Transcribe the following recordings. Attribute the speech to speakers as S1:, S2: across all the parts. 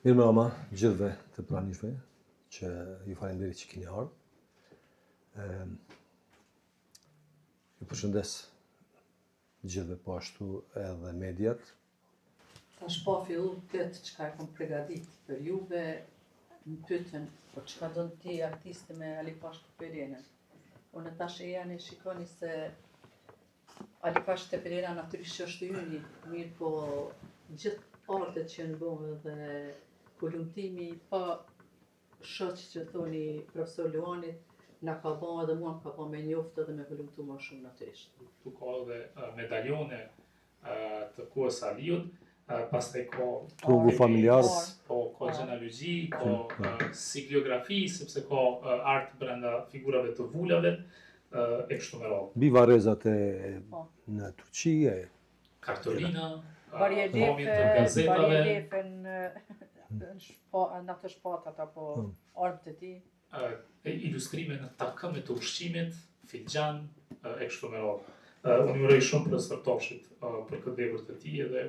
S1: Mirë mbrëma gjithëve të pranishme, që ju falenderit që keni ardhur. Ju përshëndes gjithëve po ashtu edhe mediat.
S2: Tash po fillu këtë çka e kom përgatit për juve, më pyetën, po çka do ti artisti me Alipash Teperenën? Unë tash e janë shikoni se Alipash Teperena natyrisht është yni, mirë po gjithë artet që në bëmë dhe kulumtimi pa shoq që thoni profesor Luanit, na ka bën edhe mua më ka bën me njoftë edhe me kulumtu më shumë natyrisht.
S3: Tu ka edhe medaljone të kohës së Aliut, pastaj ka
S1: Trungu familjar.
S3: po ka gjenealogji, ka sigliografi, sepse ka art brenda figurave të vulave, e kështu me radhë.
S1: Mbi varrezat në Turqi,
S3: Kartolina,
S2: Barjellefe,
S3: të gazetave,
S2: barjellefe në ato shpatat apo armët e tij.
S3: ilustrime në takëme të ushqimit, filxhan, e kështu me radhë. Unë ju uroj shumë për stërtofshit për këtë vepër të tij dhe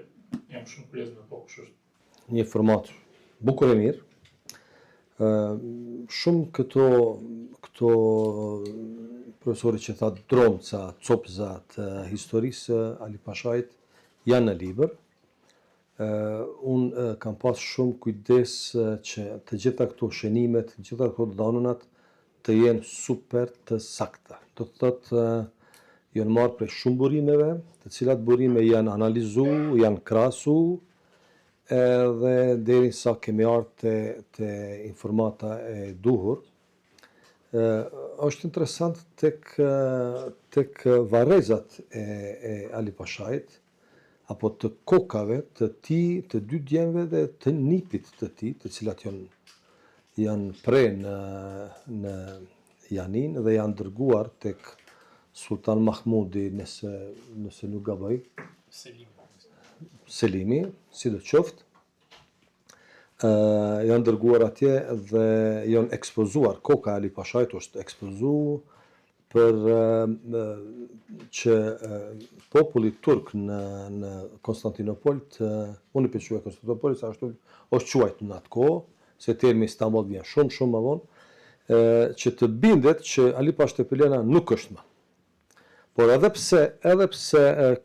S3: jam shumë kurioz me po kush është.
S1: një format bukur e mirë. Shumë këto profesorit që tha dromca, copza të historisë Alipashajt janë në libër. Unë kam pas shumë kujdes që të gjitha këto shënimet, të gjitha këto dhënat të jenë super të sakta. Do të thotë janë marrë prej shumë burimeve, të cilat burime janë analizu, janë krahasu, edhe derisa kemi ardhur te informata e duhur. Është interesant tek varrezat e Alipashajt, apo të kokave të tij, të dy djemve dhe të nipit të tij, të cilat janë pre në Janin dhe janë dërguar tek Sultan Mahmudi, nëse nuk gaboj, Selimi, sidoqoftë. Janë dërguar atje dhe janë ekspozuar, koka e Alipashajt është ekspozuar për që populli turk në Konstantinopol, unë i quaj Konstantinopol, sa ashtu është quajtur në atë kohë, se termi Istanbul vjen shumë më vonë, që të bindet që Alipash Teperena nuk është më. Por edhe pse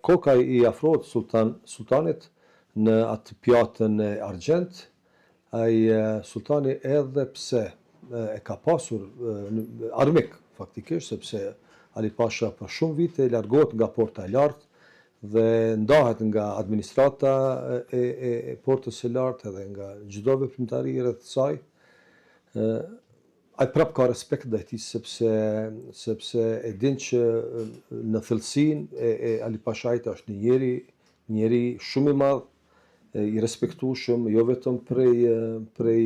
S1: koka i afrohet sultanit në atë pjatën e argjent, ai sultani edhe pse e ka pasur armik faktikisht, sepse Alipasha për shumë vite largohet nga porta e lartë dhe ndahet nga administrata e portës së lartë edhe nga çdo veprimtari rreth saj. Ai prap ka respekt ndaj tij sepse e din që në thellësinë e Alipashajt është një njeri shumë i madh, i respektueshëm jo vetëm prej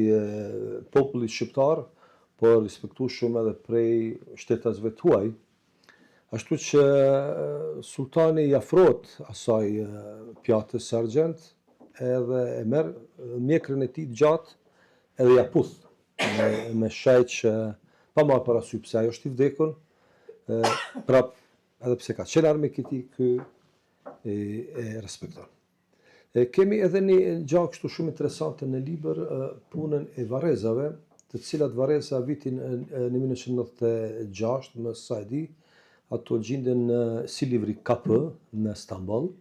S1: popullit shqiptar, por respektueshëm edhe prej shtetasve të huaj. Ashtu që sultani i afrohet asaj pjatës së argjent edhe e merr mjekrën e tij të gjatë edhe ja puth me shajt që pa marrë parasysh pse ajo është i vdekur, prap edhe pse ka qenë armik i tij, ky e respekton. Kemi edhe një gjë kështu shumë interesante në libër, punën e varrezave, të cilat varreza vitin në 1996, më sa e di, ato gjenden në Silivri KP në Stamboll.